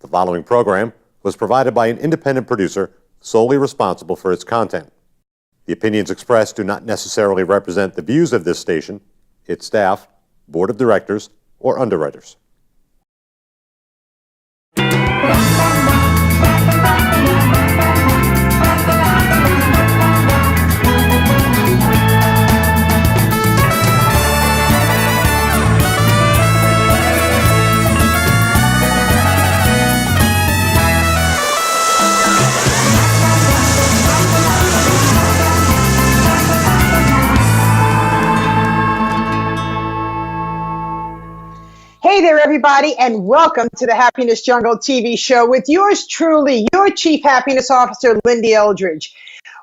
The following program was provided by an independent producer solely responsible for its content. The opinions expressed do not necessarily represent the views of this station, its staff, board of directors, or underwriters. Hey there, everybody, and welcome to the Happiness Jungle TV show with yours truly, your Chief Happiness Officer, Lyn-Dee Eldridge.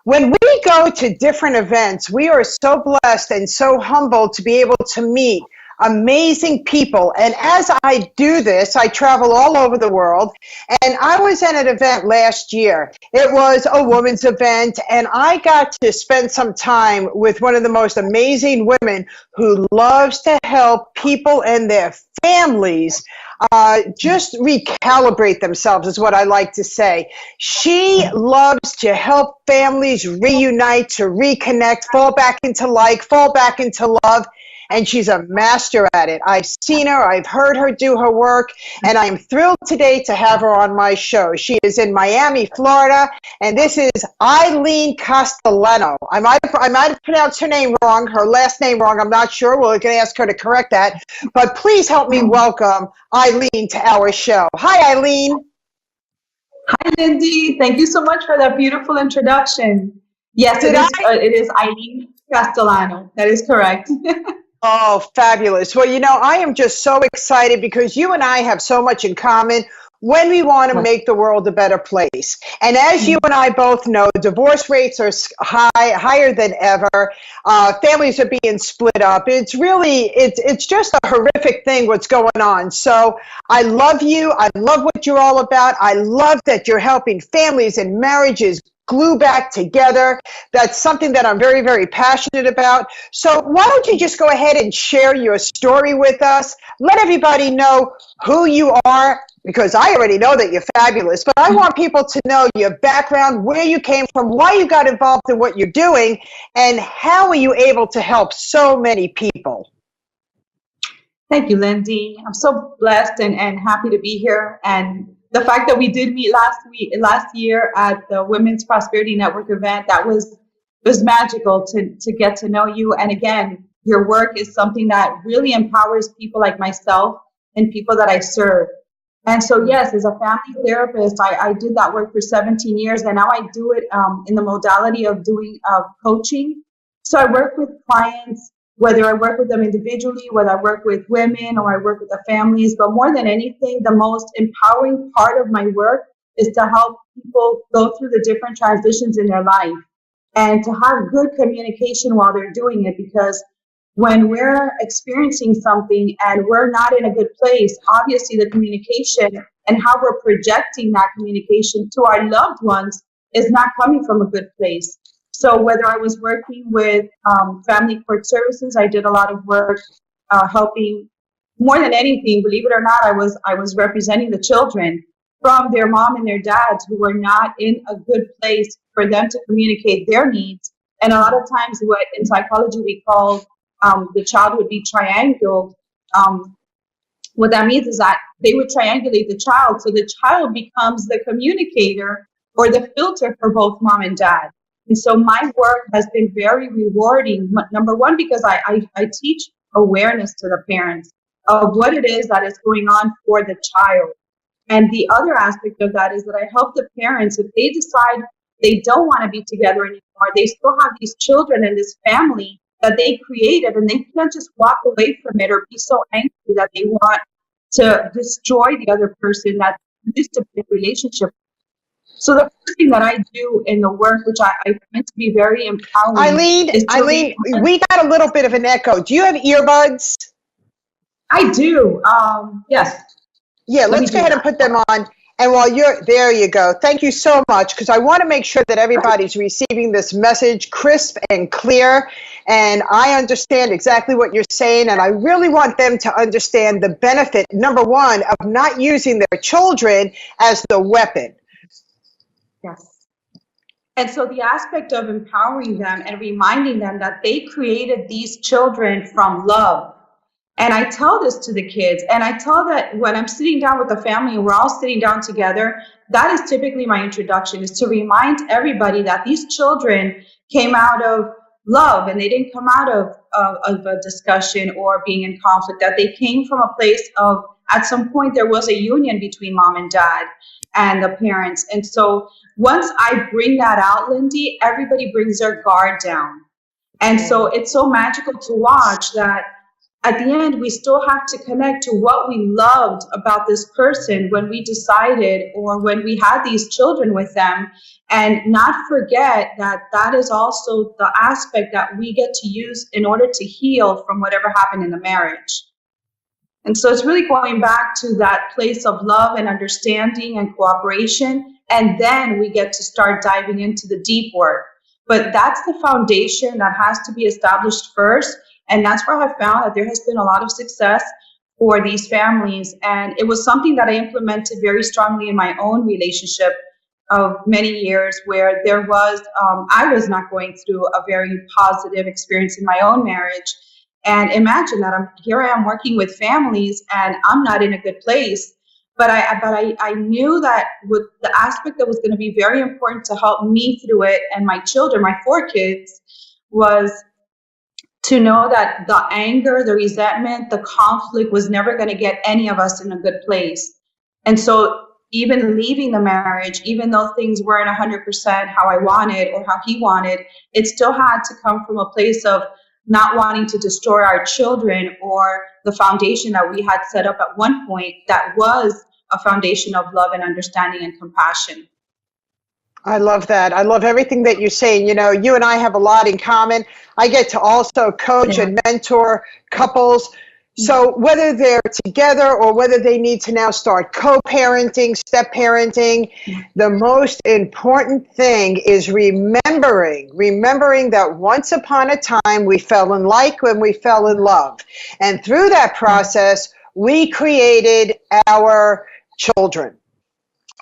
When we go to different events, we are so blessed and so humbled to be able to meet amazing people. And as I do this, I travel all over the world. And I was at an event last year. It was a women's event, and I got to spend some time with one of the most amazing women who loves to help people and their families just recalibrate themselves, is what I like to say. She loves to help families reunite, to reconnect, fall back into like, fall back into love. And she's a master at it. I've seen her, I've heard her do her work, and I'm thrilled today to have her on my show. She is in Miami, Florida, and this is Aileen Castellano. I might have pronounced her name wrong, her last name wrong, I'm not sure. We're going to ask her to correct that. But please help me welcome Aileen to our show. Hi, Aileen. Hi, Lyn-Dee. Thank you so much for that beautiful introduction. Yes, it is Aileen Castellano. That is correct. Oh, fabulous. Well, you know, I am just so excited because you and I have so much in common when we want to make the world a better place. And as you and I both know, divorce rates are higher than ever. Families are being split up. It's really, it's just a horrific thing what's going on. So I love you. I love what you're all about. I love that you're helping families and marriages glue back together. That's something that I'm very, very passionate about. So why don't you just go ahead and share your story with us? Let everybody know who you are, because I already know that you're fabulous, but I want people to know your background, where you came from, why you got involved in what you're doing, and how are you able to help so many people? Thank you, Lyn-Dee. I'm so blessed and happy to be here. And the fact that we did meet last year at the Women's Prosperity Network event, that was magical to get to know you. And again, your work is something that really empowers people like myself and people that I serve. And so, yes, as a family therapist, I did that work for 17 years, and now I do it in the modality of doing coaching. So I work with clients, whether I work with them individually, whether I work with women or I work with the families, but more than anything, the most empowering part of my work is to help people go through the different transitions in their life and to have good communication while they're doing it. Because when we're experiencing something and we're not in a good place, obviously the communication and how we're projecting that communication to our loved ones is not coming from a good place. So whether I was working with family court services, I did a lot of work helping, more than anything, believe it or not, I was representing the children from their mom and their dads who were not in a good place for them to communicate their needs. And a lot of times what in psychology we call the child would be trianguled. What that means is that they would triangulate the child. So the child becomes the communicator or the filter for both mom and dad. And so my work has been very rewarding. Number one, because I teach awareness to the parents of what it is that is going on for the child. And the other aspect of that is that I help the parents, if they decide they don't want to be together anymore, they still have these children and this family that they created, and they can't just walk away from it or be so angry that they want to destroy the other person that used to be a relationship. So the first thing that I do in the work, which I find to be very empowering. Aileen, we got a little bit of an echo. Do you have earbuds? I do. Yes. Yeah, let's go ahead and put them on. And while there you go. Thank you so much, because I want to make sure that everybody's receiving this message crisp and clear. And I understand exactly what you're saying. And I really want them to understand the benefit, number one, of not using their children as the weapon. Yes. And so the aspect of empowering them and reminding them that they created these children from love. And I tell this to the kids, and I tell that when I'm sitting down with the family and we're all sitting down together, that is typically my introduction, is to remind everybody that these children came out of love, and they didn't come out of a discussion or being in conflict, that they came from a place of, at some point, there was a union between mom and dad and the parents. And so once I bring that out, Lyn-Dee, everybody brings their guard down. And so it's so magical to watch that at the end, we still have to connect to what we loved about this person when we decided, or when we had these children with them, and not forget that that is also the aspect that we get to use in order to heal from whatever happened in the marriage. And so it's really going back to that place of love and understanding and cooperation. And then we get to start diving into the deep work. But that's the foundation that has to be established first. And that's where I found that there has been a lot of success for these families. And it was something that I implemented very strongly in my own relationship of many years, where there was, I was not going through a very positive experience in my own marriage. And imagine that here I am working with families and I'm not in a good place. But I knew that with the aspect that was going to be very important to help me through it and my children, my 4 kids, was to know that the anger, the resentment, the conflict was never going to get any of us in a good place. And so even leaving the marriage, even though things weren't 100% how I wanted or how he wanted, it still had to come from a place of not wanting to destroy our children or the foundation that we had set up at one point that was a foundation of love and understanding and compassion. I love that. I love everything that you're saying. You know, you and I have a lot in common. I get to also coach and mentor couples. So whether they're together or whether they need to now start co-parenting, step-parenting, the most important thing is remembering that once upon a time we fell in like when we fell in love. And through that process, we created our children.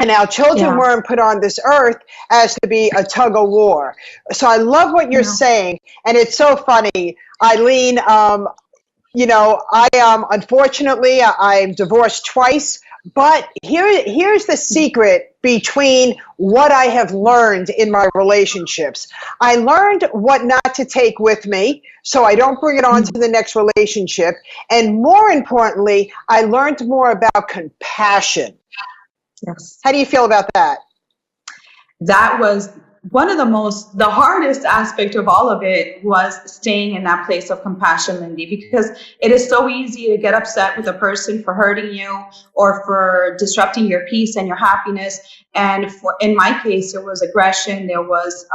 And our children weren't put on this earth as to be a tug of war. So I love what you're saying. And it's so funny, Aileen. You know, I am, unfortunately, I'm divorced twice, but here's the secret between what I have learned in my relationships. I learned what not to take with me, so I don't bring it on to the next relationship. And more importantly, I learned more about compassion. Yes. How do you feel about that? That was one of the hardest aspect of all of it, was staying in that place of compassion, Lyn-Dee, because it is so easy to get upset with a person for hurting you or for disrupting your peace and your happiness. And in my case, there was aggression, there was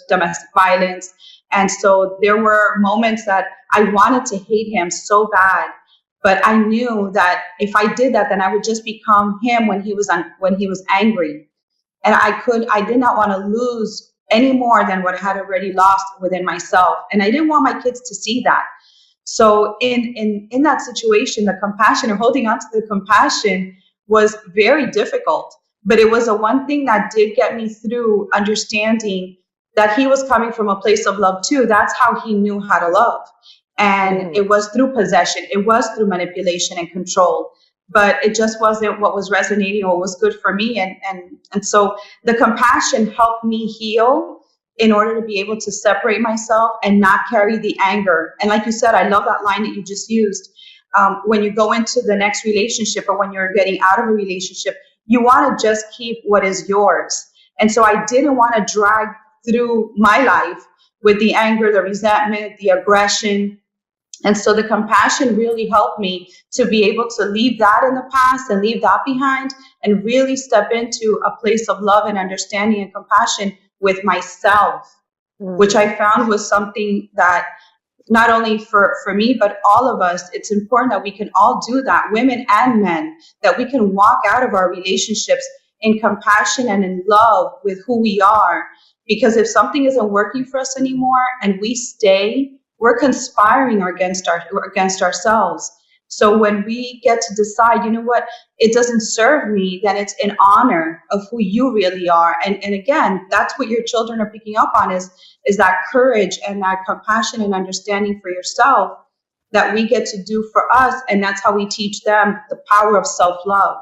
domestic violence. And so there were moments that I wanted to hate him so bad. But I knew that if I did that, then I would just become him when he was angry. And I did not want to lose any more than what I had already lost within myself. And I didn't want my kids to see that. So in that situation, the compassion, or holding on to the compassion, was very difficult. But it was the one thing that did get me through understanding that he was coming from a place of love too. That's how he knew how to love. And it was through possession. It was through manipulation and control. But it just wasn't what was resonating or what was good for me. And so the compassion helped me heal in order to be able to separate myself and not carry the anger. And like you said, I love that line that you just used. When you go into the next relationship, or when you're getting out of a relationship, you want to just keep what is yours. And so I didn't want to drag through my life with the anger, the resentment, the aggression. And so the compassion really helped me to be able to leave that in the past and leave that behind, and really step into a place of love and understanding and compassion with myself, which I found was something that not only for me, but all of us, it's important that we can all do that, women and men, that we can walk out of our relationships in compassion and in love with who we are. Because if something isn't working for us anymore and we stay, we're conspiring against ourselves. So when we get to decide, you know what, it doesn't serve me, then it's in honor of who you really are. And again, that's what your children are picking up on is that courage and that compassion and understanding for yourself that we get to do for us. And that's how we teach them the power of self-love.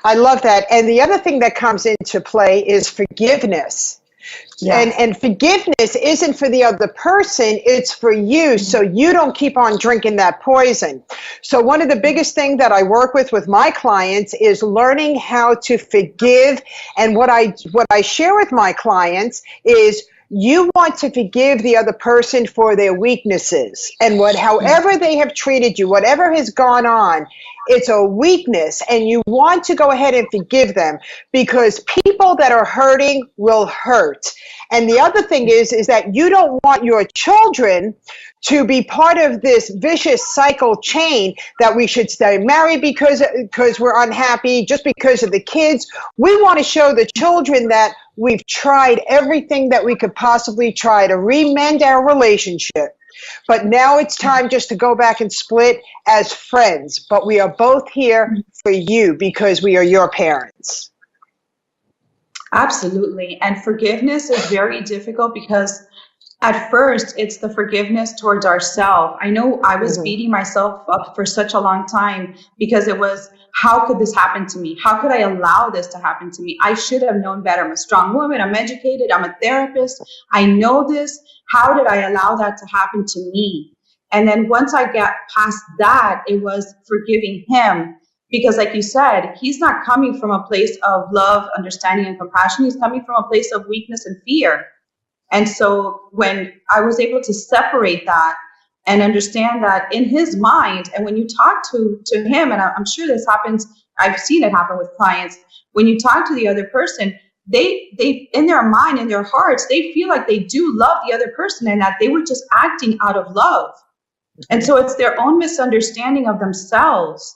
I love that. And the other thing that comes into play is forgiveness. Yes. And forgiveness isn't for the other person, it's for you, so you don't keep on drinking that poison. So one of the biggest things that I work with my clients is learning how to forgive. And what I share with my clients is you want to forgive the other person for their weaknesses. And however they have treated you, whatever has gone on, it's a weakness, and you want to go ahead and forgive them because people that are hurting will hurt. And the other thing is that you don't want your children to be part of this vicious cycle chain that we should stay married because we're unhappy, just because of the kids. We want to show the children that we've tried everything that we could possibly try to remend our relationship. But now it's time just to go back and split as friends. But we are both here for you because we are your parents. Absolutely. And forgiveness is very difficult because at first it's the forgiveness towards ourselves. I know I was beating myself up for such a long time because it was, how could this happen to me? How could I allow this to happen to me? I should have known better. I'm a strong woman. I'm educated. I'm a therapist. I know this. How did I allow that to happen to me? And then once I got past that, it was forgiving him. Because like you said, he's not coming from a place of love, understanding, and compassion. He's coming from a place of weakness and fear. And so when I was able to separate that and understand that in his mind, and when you talk to him, and I'm sure this happens, I've seen it happen with clients, when you talk to the other person, they in their mind, in their hearts, they feel like they do love the other person and that they were just acting out of love. And so it's their own misunderstanding of themselves.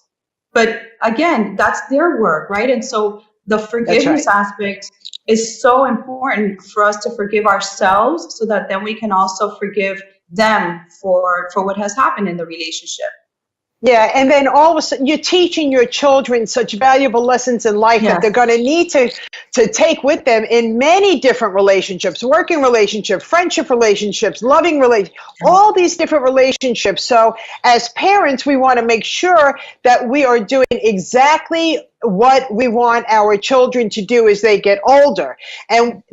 But again, that's their work, right? And so the forgiveness aspect is so important for us to forgive ourselves so that then we can also forgive them for what has happened in the relationship. Yeah, and then all of a sudden you're teaching your children such valuable lessons in life that they're going to need to take with them in many different relationships, working relationships, friendship relationships, loving relationships, all these different relationships. So as parents, we want to make sure that we are doing exactly what we want our children to do as they get older. And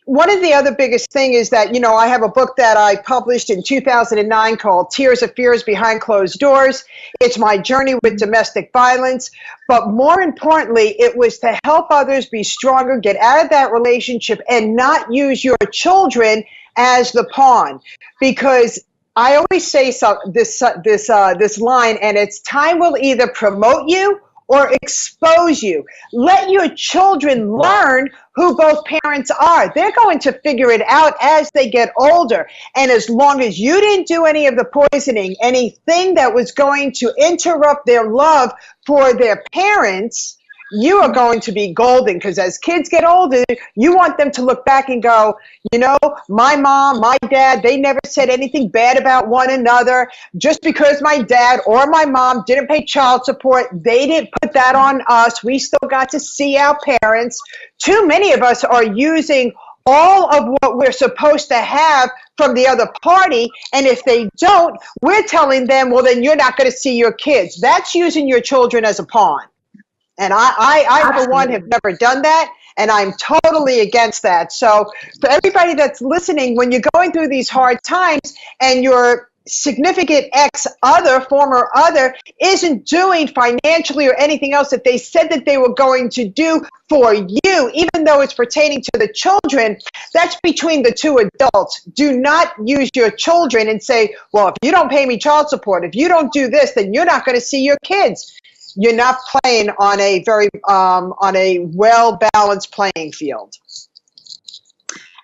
one of the other biggest thing is that, I have a book that I published in 2009 called Tears of Fears Behind Closed Doors. It's my journey with domestic violence. But more importantly, it was to help others be stronger, get out of that relationship, and not use your children as the pawn. Because I always say this line, and it's time will either promote you or expose you. Let your children learn who both parents are. They're going to figure it out as they get older. And as long as you didn't do any of the poisoning, anything that was going to interrupt their love for their parents, you are going to be golden, because as kids get older, you want them to look back and go, my mom, my dad, they never said anything bad about one another. Just because my dad or my mom didn't pay child support, they didn't put that on us. We still got to see our parents. Too many of us are using all of what we're supposed to have from the other party, and if they don't, we're telling them, well, then you're not going to see your kids. That's using your children as a pawn. And I for one, have never done that, and I'm totally against that. So for everybody that's listening, when you're going through these hard times and your significant former other, isn't doing financially or anything else that they said that they were going to do for you, even though it's pertaining to the children, that's between the two adults. Do not use your children and say, well, if you don't pay me child support, if you don't do this, then you're not going to see your kids. You're not playing on a very on a well-balanced playing field.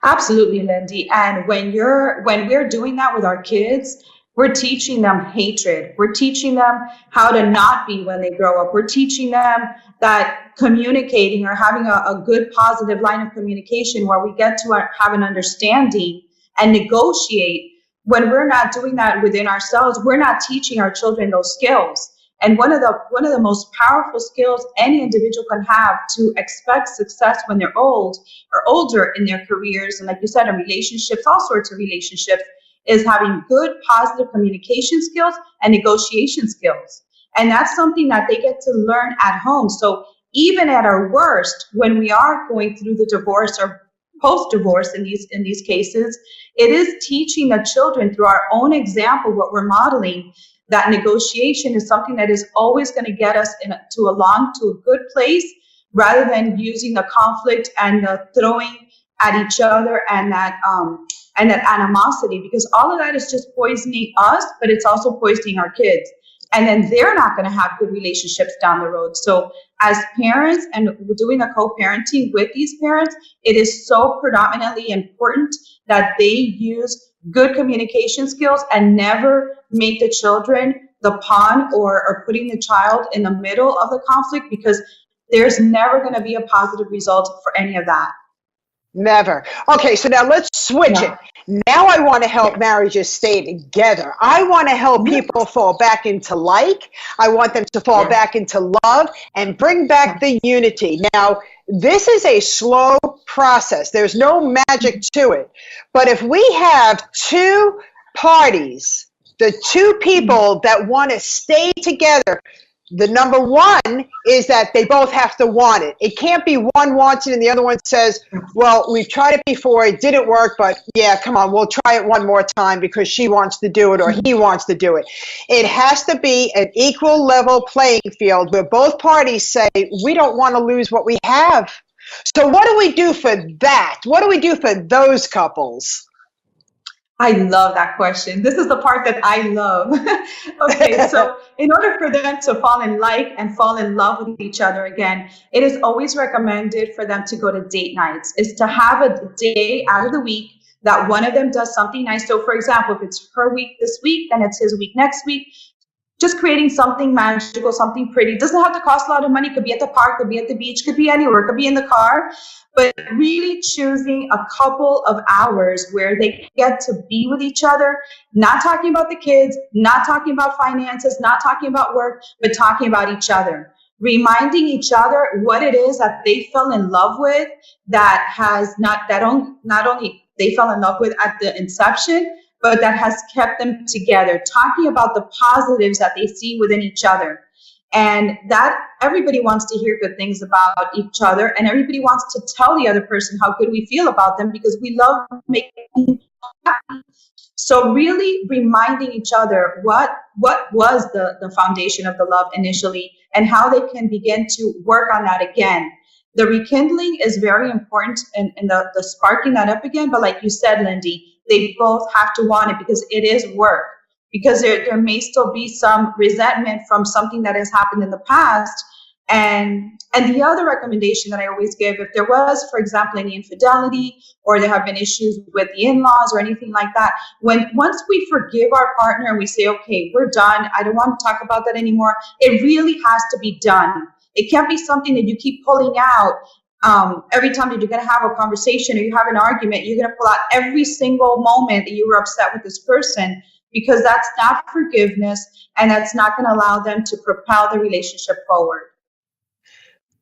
Absolutely, Lyn-Dee. And when we're doing that with our kids, we're teaching them hatred. We're teaching them how to not be when they grow up. We're teaching them that communicating or having a good positive line of communication where we get to have an understanding and negotiate. When we're not doing that within ourselves, we're not teaching our children those skills. And one of the most powerful skills any individual can have to expect success when they're old or older in their careers, and like you said, in relationships, all sorts of relationships, is having good positive communication skills and negotiation skills. And that's something that they get to learn at home. So even at our worst, when we are going through the divorce or post-divorce in these cases, it is teaching the children through our own example, what we're modeling, that negotiation is something that is always going to get us to a good place, rather than using the conflict and the throwing at each other and that animosity, because all of that is just poisoning us, but it's also poisoning our kids. And then they're not going to have good relationships down the road. So as parents, and we're doing a co-parenting with these parents, it is so predominantly important that they use good communication skills and never make the children the pawn or putting the child in the middle of the conflict, because there's never going to be a positive result for any of that. Never. Okay, so now let's switch it. Now I want to help marriages stay together. I want to help people fall back into like. I want them to fall back into love and bring back the unity. Now, this is a slow process. There's no magic to it. But if we have two parties, the two people that want to stay together, the number one is that they both have to want it. It can't be one wants it and the other one says, well, we've tried it before, it didn't work, but yeah, come on, we'll try it one more time because she wants to do it or he wants to do it. It has to be an equal level playing field where both parties say, we don't want to lose what we have. So what do we do for that? What do we do for those couples? I love that question. This is the part that I love. Okay, so in order for them to fall in like and fall in love with each other again, it is always recommended for them to go to date nights, is to have a day out of the week that one of them does something nice. So for example, if it's her week this week, then it's his week next week. Just creating something magical, something pretty. It doesn't have to cost a lot of money. It could be at the park, could be at the beach, could be anywhere, could be in the car. But really choosing a couple of hours where they get to be with each other, not talking about the kids, not talking about finances, not talking about work, but talking about each other. Reminding each other what it is that they fell in love with, that has not only they fell in love with at the inception, but that has kept them together, talking about the positives that they see within each other. And that everybody wants to hear good things about each other, and everybody wants to tell the other person how good we feel about them, because we love making them happy. So really reminding each other what was the foundation of the love initially, and how they can begin to work on that again. The rekindling is very important in the sparking that up again. But like you said, Lyn-Dee, they both have to want it, because it is work. Because there may still be some resentment from something that has happened in the past. And the other recommendation that I always give, if there was, for example, any infidelity, or there have been issues with the in-laws or anything like that, once we forgive our partner and we say, okay, we're done, I don't want to talk about that anymore, it really has to be done. It can't be something that you keep pulling out. Every time that you're going to have a conversation or you have an argument, you're going to pull out every single moment that you were upset with this person, because that's not forgiveness, and that's not going to allow them to propel the relationship forward.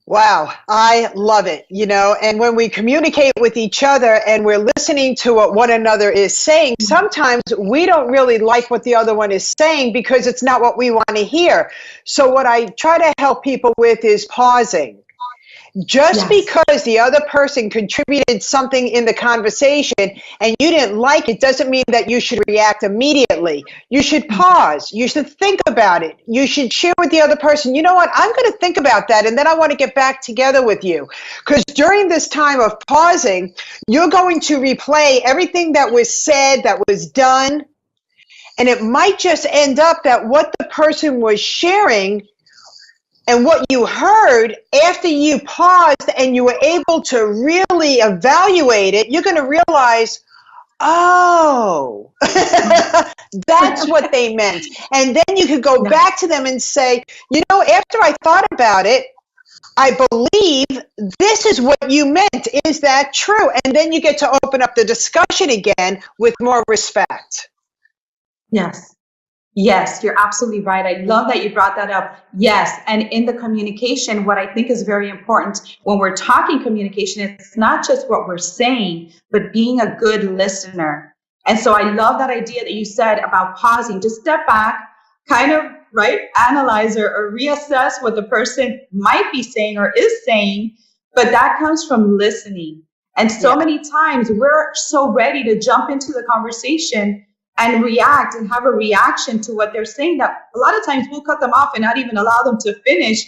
Wow, I love it. And when we communicate with each other and we're listening to what one another is saying, sometimes we don't really like what the other one is saying because it's not what we want to hear. So what I try to help people with is pausing. Just because the other person contributed something in the conversation and you didn't like it doesn't mean that you should react immediately. You should pause. You should think about it. You should share with the other person, you know what, I'm going to think about that, and then I want to get back together with you. Because during this time of pausing, you're going to replay everything that was said, that was done, and it might just end up that what the person was sharing And what you heard after you paused and you were able to really evaluate it, you're going to realize, oh, that's what they meant. And then you could go back to them and say, you know, after I thought about it, I believe this is what you meant. Is that true? And then you get to open up the discussion again with more respect. Yes. Yes, you're absolutely right. I love that you brought that up. Yes. And in the communication, what I think is very important when we're talking communication, it's not just what we're saying, but being a good listener. And so I love that idea that you said about pausing. Just step back, kind of, right, analyze or reassess what the person might be saying or is saying, but that comes from listening. And so many times we're so ready to jump into the conversation and react and have a reaction to what they're saying that a lot of times we'll cut them off and not even allow them to finish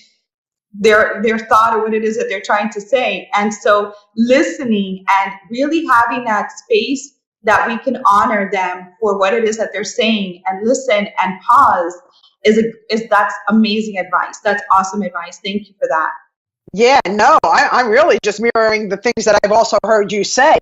their thought or what it is that they're trying to say. And so listening and really having that space that we can honor them for what it is that they're saying and listen and pause is that's amazing advice. That's awesome advice. Thank you for that. Yeah, no, I'm really just mirroring the things that I've also heard you say.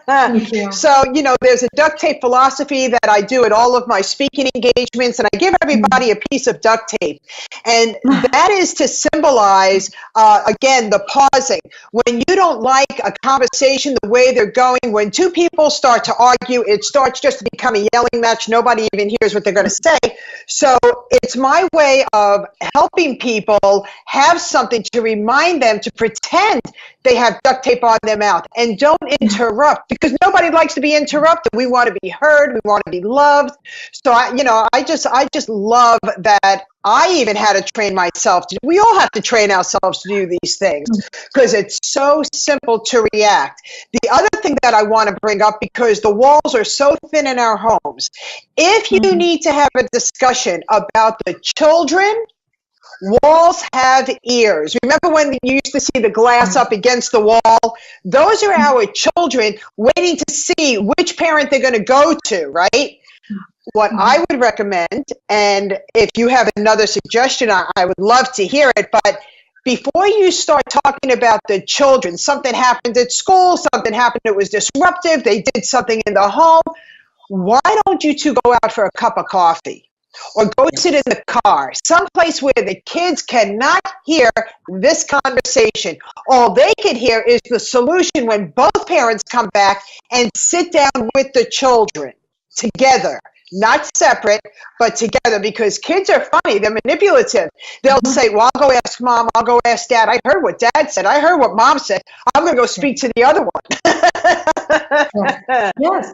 Thank you. So, you know, there's a duct tape philosophy that I do at all of my speaking engagements, and I give everybody a piece of duct tape. And that is to symbolize, again, the pausing. When you don't like a conversation the way they're going, when two people start to argue, it starts just to become a yelling match. Nobody even hears what they're going to say. So it's my way of helping people have something to remind them to pretend they have duct tape on their mouth and don't interrupt, because nobody likes to be interrupted. We want to be heard. We want to be loved. So I just love that. I even had to train myself to. We all have to train ourselves to do these things because it's so simple to react. The other thing that I want to bring up, because the walls are so thin in our homes, if you need to have a discussion about the children, walls have ears. Remember when you used to see the glass up against the wall? Those are our children waiting to see which parent they're going to go to, right? What I would recommend, and if you have another suggestion, I would love to hear it, but before you start talking about the children, something happened at school, something happened that was disruptive, they did something in the home, why don't you two go out for a cup of coffee? Or go sit in the car, someplace where the kids cannot hear this conversation. All they can hear is the solution when both parents come back and sit down with the children together. Not separate, but together, because kids are funny. They're manipulative. They'll say, well, I'll go ask mom. I'll go ask dad. I heard what dad said. I heard what mom said. I'm going to go speak to the other one. Yes.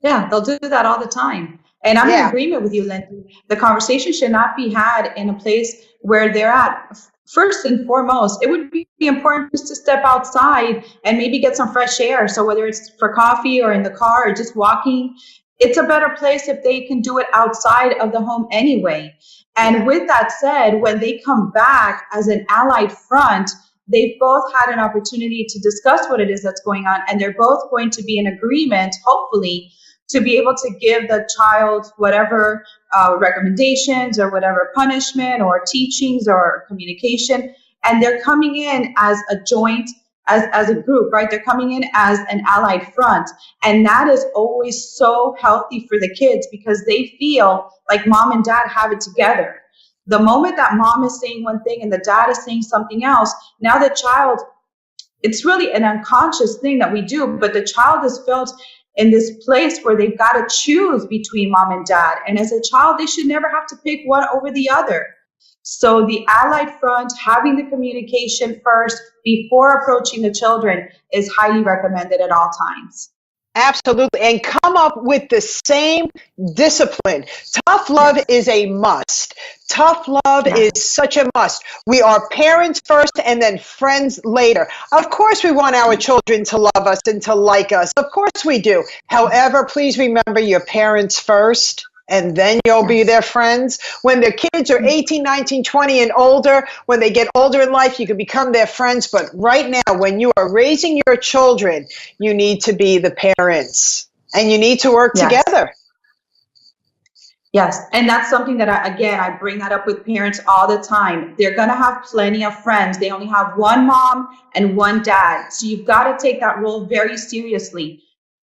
Yeah, they'll do that all the time. And I'm in agreement with you, Lyn-Dee. The conversation should not be had in a place where they're at. First and foremost, it would be important just to step outside and maybe get some fresh air. So whether it's for coffee or in the car or just walking, it's a better place if they can do it outside of the home anyway. And with that said, when they come back as an allied front, they've both had an opportunity to discuss what it is that's going on, and they're both going to be in agreement, hopefully, to be able to give the child whatever recommendations or whatever punishment or teachings or communication. And they're coming in as a joint, as a group, right? They're coming in as an allied front. And that is always so healthy for the kids because they feel like mom and dad have it together. The moment that mom is saying one thing and the dad is saying something else, now the child, it's really an unconscious thing that we do, but the child is felt in this place where they've got to choose between mom and dad. And as a child, they should never have to pick one over the other. So the allied front, having the communication first before approaching the children is highly recommended at all times. Absolutely. And come up with the same discipline. Tough love is a must. Tough love is such a must. We are parents first and then friends later. Of course, we want our children to love us and to like us. Of course we do. However, please remember your parents first, and then you'll be their friends. When their kids are 18, 19, 20 and older, when they get older in life, you can become their friends. But right now, when you are raising your children, you need to be the parents and you need to work together. Yes, and that's something that I bring that up with parents all the time. They're going to have plenty of friends. They only have one mom and one dad. So you've got to take that role very seriously.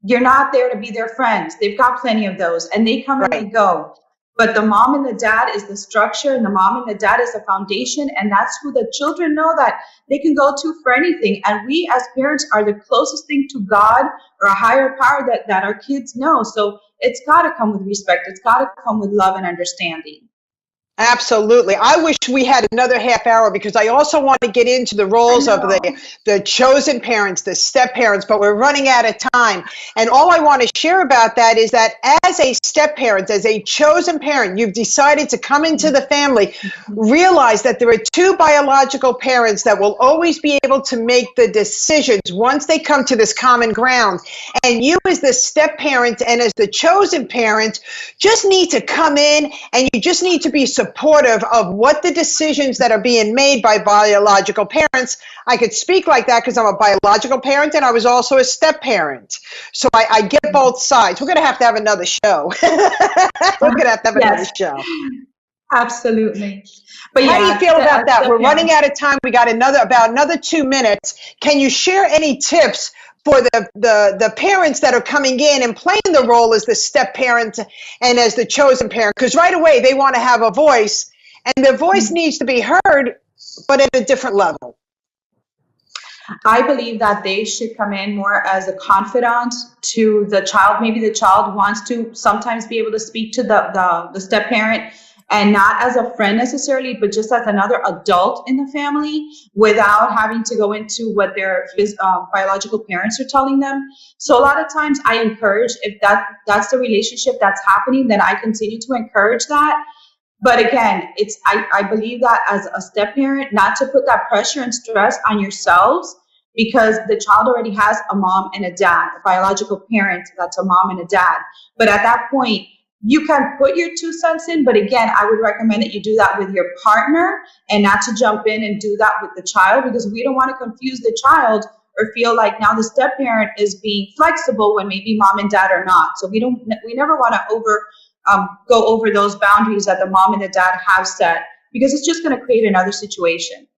You're not there to be their friends. They've got plenty of those, and they come and they Right. go. But the mom and the dad is the structure, and the mom and the dad is the foundation, and that's who the children know that they can go to for anything. And we as parents are the closest thing to God or a higher power that our kids know. So it's got to come with respect. It's got to come with love and understanding. Absolutely. I wish we had another half hour because I also want to get into the roles of the chosen parents, the step parents, but we're running out of time. And all I want to share about that is that as a step parent, as a chosen parent, you've decided to come into the family, realize that there are two biological parents that will always be able to make the decisions once they come to this common ground. And you as the step parent and as the chosen parent just need to come in, and you just need to be supportive of what the decisions that are being made by biological parents. I could speak like that because I'm a biological parent and I was also a step parent. So I get both sides. We're going to have another show. We're going to have another show. Absolutely. But how do you feel about that? We're running parents. out of time. We got about another 2 minutes. Can you share any tips for the parents that are coming in and playing the role as the step parent and as the chosen parent? Because right away they want to have a voice, and their voice needs to be heard, but at a different level. I believe that they should come in more as a confidant to the child. Maybe the child wants to sometimes be able to speak to the step parent, and not as a friend necessarily, but just as another adult in the family without having to go into what their biological parents are telling them. So a lot of times I encourage, if that's the relationship that's happening, then I continue to encourage that. But again, I believe that as a step parent, not to put that pressure and stress on yourselves, because the child already has a mom and a dad, a biological parent that's a mom and a dad. But at that point, you can put your 2 cents in, but again, I would recommend that you do that with your partner and not to jump in and do that with the child, because we don't want to confuse the child or feel like now the step parent is being flexible when maybe mom and dad are not. So we never want to go over those boundaries that the mom and the dad have set, because it's just going to create another situation.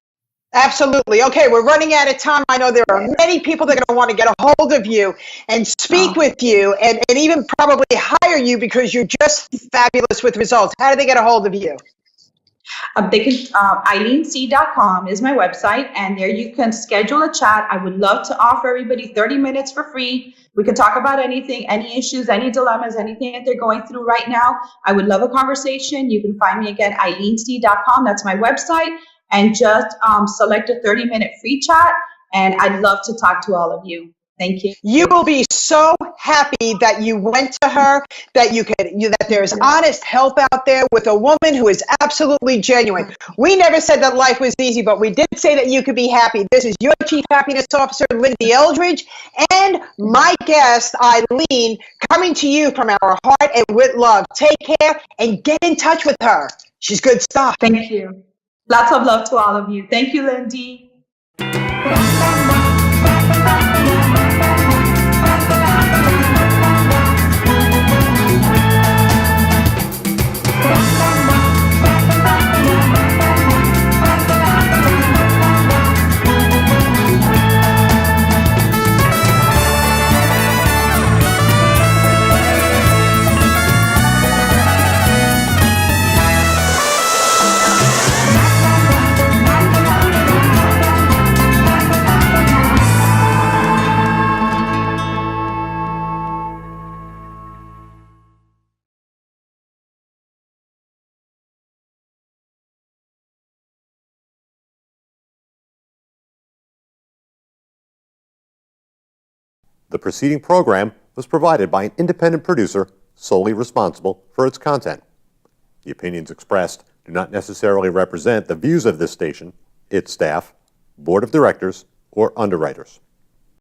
Absolutely. Okay, we're running out of time. I know there are many people that are going to want to get a hold of you and speak with you and even probably hire you because you're just fabulous with results. How do they get a hold of you? They can, EileenC.com is my website, and there you can schedule a chat. I would love to offer everybody 30 minutes for free. We can talk about anything, any issues, any dilemmas, anything that they're going through right now. I would love a conversation. You can find me again, EileenC.com. That's my website. And just select a 30-minute free chat, and I'd love to talk to all of you. Thank you. You will be so happy that you went to her, that there's honest help out there with a woman who is absolutely genuine. We never said that life was easy, but we did say that you could be happy. This is your Chief Happiness Officer, Lyn-Dee Eldridge, and my guest, Aileen, coming to you from our heart and with love. Take care and get in touch with her. She's good stuff. Thank you. Lots of love to all of you. Thank you, Lyn-Dee. The preceding program was provided by an independent producer solely responsible for its content. The opinions expressed do not necessarily represent the views of this station, its staff, board of directors, or underwriters.